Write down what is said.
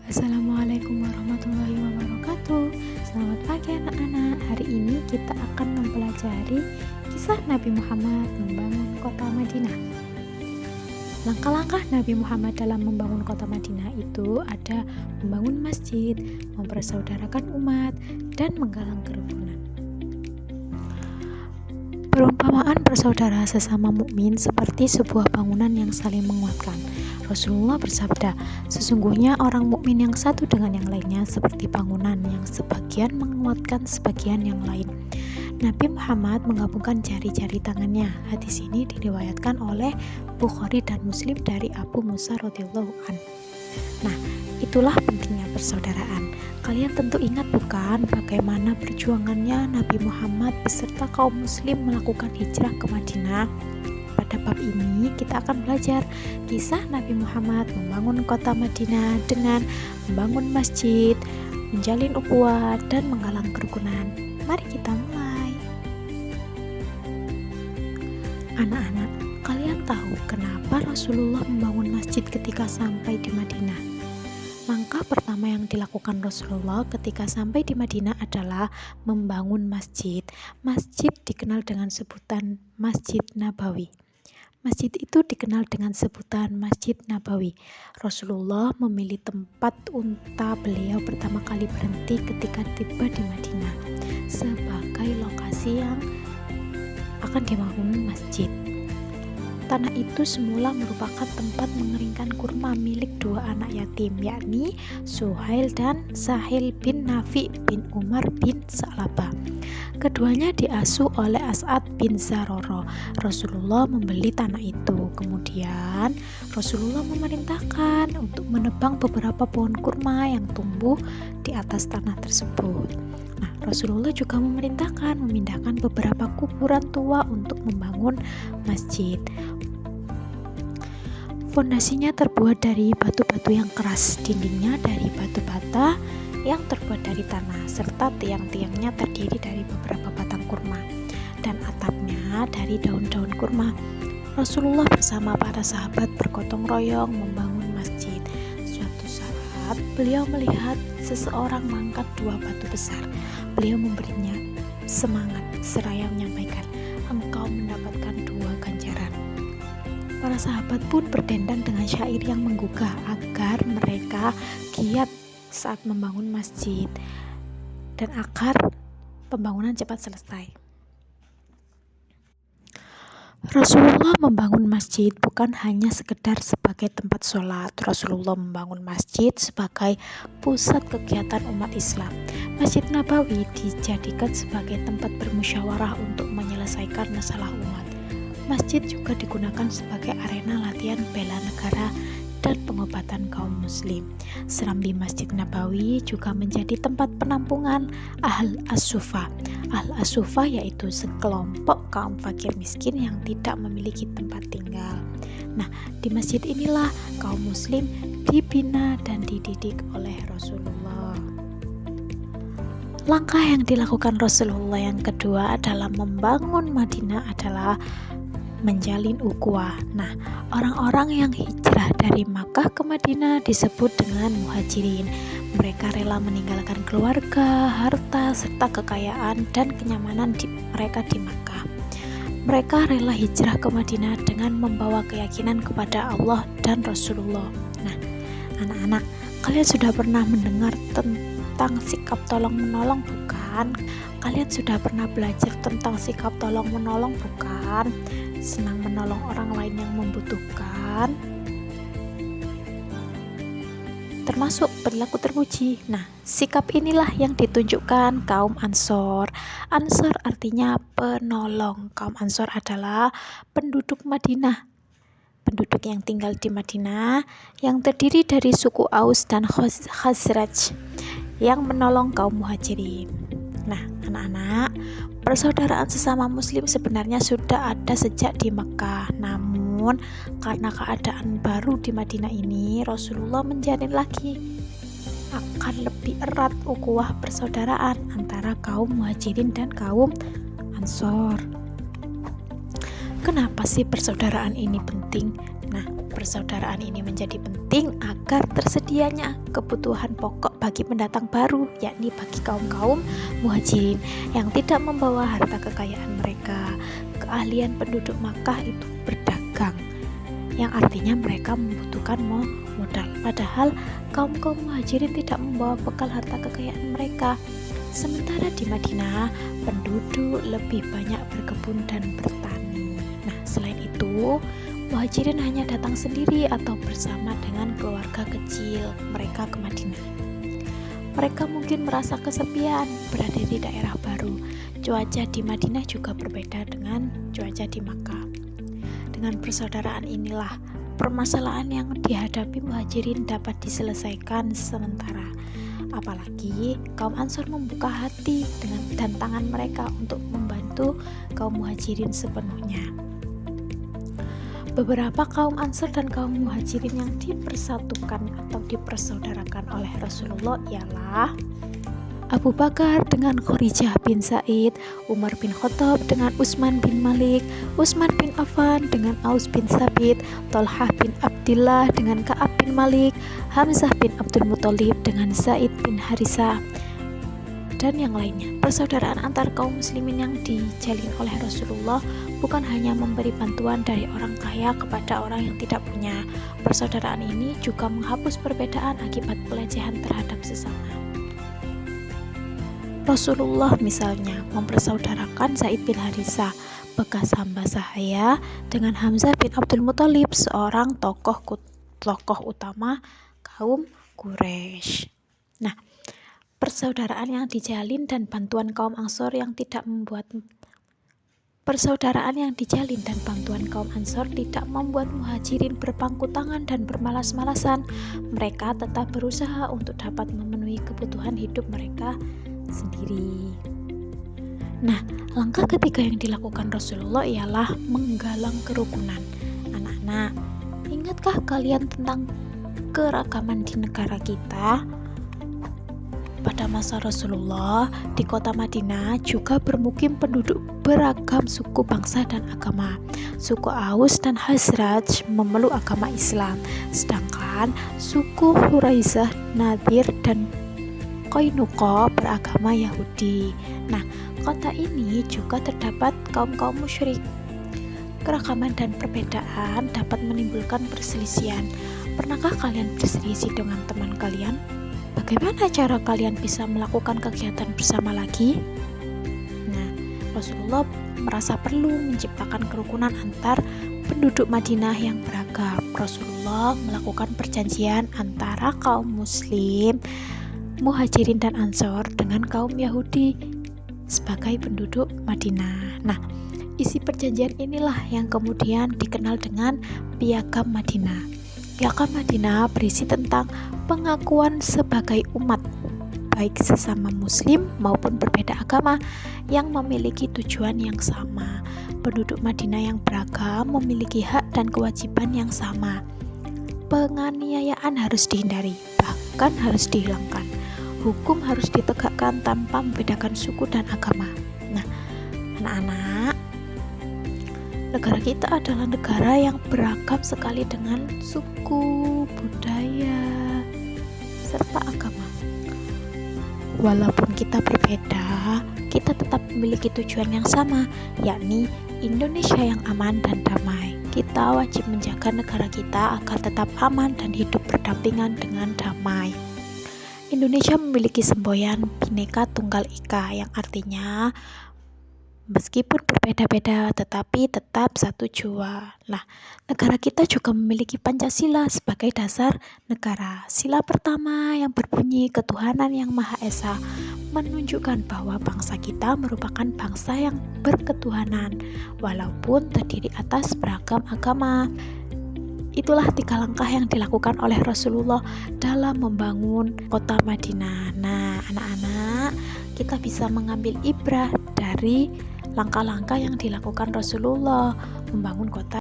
Assalamualaikum warahmatullahi wabarakatuh. Selamat pagi anak-anak. Hari ini kita akan mempelajari kisah Nabi Muhammad membangun kota Madinah. Langkah-langkah Nabi Muhammad dalam membangun kota Madinah itu ada membangun masjid, mempersaudarakan umat, dan menggalang kerukunan. Perumpamaan bersaudara sesama mukmin seperti sebuah bangunan yang saling menguatkan. Rasulullah bersabda, sesungguhnya orang mukmin yang satu dengan yang lainnya seperti bangunan yang sebagian menguatkan sebagian yang lain. Nabi Muhammad menggabungkan jari-jari tangannya. Hadis ini diriwayatkan oleh Bukhari dan Muslim dari Abu Musa radhiyallahu an. Nah, itulah pentingnya persaudaraan. Kalian tentu ingat bukan bagaimana perjuangannya Nabi Muhammad beserta kaum muslim melakukan hijrah ke Madinah? Pada bab ini kita akan belajar kisah Nabi Muhammad membangun kota Madinah dengan membangun masjid, menjalin ukhuwah, dan menggalang kerukunan. Mari kita mulai. Anak-anak, kalian tahu kenapa Rasulullah membangun masjid ketika sampai di Madinah? Langkah pertama yang dilakukan Rasulullah ketika sampai di Madinah adalah membangun masjid. Masjid dikenal dengan sebutan Masjid Nabawi. Masjid itu dikenal dengan sebutan Masjid Nabawi. Rasulullah memilih tempat unta beliau pertama kali berhenti ketika tiba di Madinah sebagai lokasi yang akan dibangun masjid. Tanah itu semula merupakan tempat mengeringkan kurma milik dua anak yatim, yakni Suhail dan Sahil bin Nafi bin Umar bin Sa'labah. Keduanya diasuh oleh As'ad bin Zaroro. Rasulullah membeli tanah itu. Kemudian Rasulullah memerintahkan untuk menebang beberapa pohon kurma yang tumbuh di atas tanah tersebut. Nah, Rasulullah juga memerintahkan memindahkan beberapa kuburan tua untuk membangun masjid. Fondasinya terbuat dari batu-batu yang keras, dindingnya dari batu bata yang terbuat dari tanah, serta tiang-tiangnya terdiri dari beberapa batang kurma, dan atapnya dari daun-daun kurma. Rasulullah bersama para sahabat bergotong royong membangun masjid. Suatu saat, beliau melihat seseorang mengangkat dua batu besar. Beliau memberinya semangat seraya menyampaikan, engkau mendapatkan dua ganjaran. Para sahabat pun berdendang dengan syair yang menggugah agar mereka giat saat membangun masjid dan agar pembangunan cepat selesai. Rasulullah membangun masjid bukan hanya sekedar sebagai tempat sholat. Rasulullah membangun masjid sebagai pusat kegiatan umat Islam. Masjid Nabawi dijadikan sebagai tempat bermusyawarah untuk menyelesaikan masalah umat. Masjid juga digunakan sebagai arena latihan bela negara dan pengobatan kaum muslim. Serambi Masjid Nabawi juga menjadi tempat penampungan Ahl As-Sufa. Ahl As-Sufa yaitu sekelompok kaum fakir miskin yang tidak memiliki tempat tinggal. Nah, di masjid inilah kaum muslim dibina dan dididik oleh Rasulullah. Langkah yang dilakukan Rasulullah yang kedua dalam membangun Madinah adalah menjalin ukhuwah. Nah, orang-orang yang hijrah dari Makkah ke Madinah disebut dengan muhajirin. Mereka rela meninggalkan keluarga, harta, serta kekayaan dan kenyamanan mereka di Makkah. Mereka rela hijrah ke Madinah dengan membawa keyakinan kepada Allah dan Rasulullah. Nah, anak-anak, kalian sudah pernah mendengar tentang sikap tolong-menolong bukan? Kalian sudah pernah belajar tentang sikap tolong-menolong bukan? Senang menolong orang lain yang membutuhkan, termasuk perilaku terpuji. Nah, sikap inilah yang ditunjukkan kaum Ansor. Ansor artinya penolong. Kaum Ansor adalah penduduk Madinah, penduduk yang tinggal di Madinah, yang terdiri dari suku Aus dan Khazraj yang menolong kaum muhajirin. Nah, anak-anak, persaudaraan sesama muslim sebenarnya sudah ada sejak di Mekah. Namun, karena keadaan baru di Madinah ini, Rasulullah menjalin lagi akan lebih erat ukhuwah persaudaraan antara kaum muhajirin dan kaum Ansor. Kenapa sih persaudaraan ini penting? Nah, persaudaraan ini menjadi penting agar tersedianya kebutuhan pokok bagi pendatang baru, yakni bagi kaum-kaum muhajirin yang tidak membawa harta kekayaan mereka. Keahlian penduduk Makkah itu berdagang, yang artinya mereka membutuhkan modal. Padahal kaum-kaum muhajirin tidak membawa bekal harta kekayaan mereka. Sementara di Madinah, penduduk lebih banyak berkebun dan bertani. Nah, selain itu, muhajirin hanya datang sendiri atau bersama dengan keluarga kecil mereka ke Madinah. Mereka mungkin merasa kesepian berada di daerah baru. Cuaca di Madinah juga berbeda dengan cuaca di Makkah. Dengan persaudaraan inilah permasalahan yang dihadapi muhajirin dapat diselesaikan sementara. Apalagi kaum Ansor membuka hati dan tangan mereka untuk membantu kaum muhajirin sepenuhnya. Beberapa kaum Ansor dan kaum muhajirin yang dipersatukan atau dipersaudarakan oleh Rasulullah ialah Abu Bakar dengan Khadijah bin Zaid, Umar bin Khattab dengan Utsman bin Malik, Utsman bin Affan dengan Aus bin Sabit, Thalhah bin Abdillah dengan Ka'ab bin Malik, Hamzah bin Abdul Muthalib dengan Zaid bin Harisah, dan yang lainnya. Persaudaraan antar kaum muslimin yang dijalin oleh Rasulullah bukan hanya memberi bantuan dari orang kaya kepada orang yang tidak punya. Persaudaraan ini juga menghapus perbedaan akibat pelecehan terhadap sesama. Rasulullah misalnya mempersaudarakan Zaid bin Harisah, bekas hamba sahaya, dengan Hamzah bin Abdul Muthalib, seorang tokoh utama kaum Quraisy. Nah, persaudaraan yang dijalin dan bantuan kaum Ansor yang tidak membuat muhajirin berpangku tangan dan bermalas-malasan. Mereka tetap berusaha untuk dapat memenuhi kebutuhan hidup mereka sendiri. Nah, langkah ketiga yang dilakukan Rasulullah ialah menggalang kerukunan. Anak-anak, ingatkah kalian tentang keragaman di negara kita? Pada masa Rasulullah, di kota Madinah juga bermukim penduduk beragam suku, bangsa, dan agama. Suku Aus dan Khazraj memeluk agama Islam, sedangkan suku Quraisyah, Nadir, dan Qainuqa beragama Yahudi. Nah, kota ini juga terdapat kaum-kaum musyrik. Keragaman dan perbedaan dapat menimbulkan perselisihan. Pernahkah kalian berselisih dengan teman kalian? Bagaimana cara kalian bisa melakukan kegiatan bersama lagi? Nah, Rasulullah merasa perlu menciptakan kerukunan antar penduduk Madinah yang beragam. Rasulullah melakukan perjanjian antara kaum muslim, muhajirin dan Ansor dengan kaum Yahudi sebagai penduduk Madinah. Nah, isi perjanjian inilah yang kemudian dikenal dengan Piagam Madinah. Piagam Madinah berisi tentang pengakuan sebagai umat, baik sesama muslim maupun berbeda agama, yang memiliki tujuan yang sama. Penduduk Madinah yang beragam memiliki hak dan kewajiban yang sama. Penganiayaan harus dihindari, bahkan harus dihilangkan. Hukum harus ditegakkan tanpa membedakan suku dan agama. Nah, anak-anak, negara kita adalah negara yang beragam sekali dengan suku, budaya, serta agama. Walaupun kita berbeda, kita tetap memiliki tujuan yang sama, yakni Indonesia yang aman dan damai. Kita wajib menjaga negara kita agar tetap aman dan hidup berdampingan dengan damai. Indonesia memiliki semboyan Bhinneka Tunggal Ika, yang artinya meskipun berbeda-beda tetapi tetap satu jua. Nah, negara kita juga memiliki Pancasila sebagai dasar negara. Sila pertama yang berbunyi ketuhanan yang Maha Esa menunjukkan bahwa bangsa kita merupakan bangsa yang berketuhanan walaupun terdiri atas beragam agama. Itulah 3 langkah yang dilakukan oleh Rasulullah dalam membangun kota Madinah. Nah, anak-anak, kita bisa mengambil ibrah dari langkah-langkah yang dilakukan Rasulullah membangun kota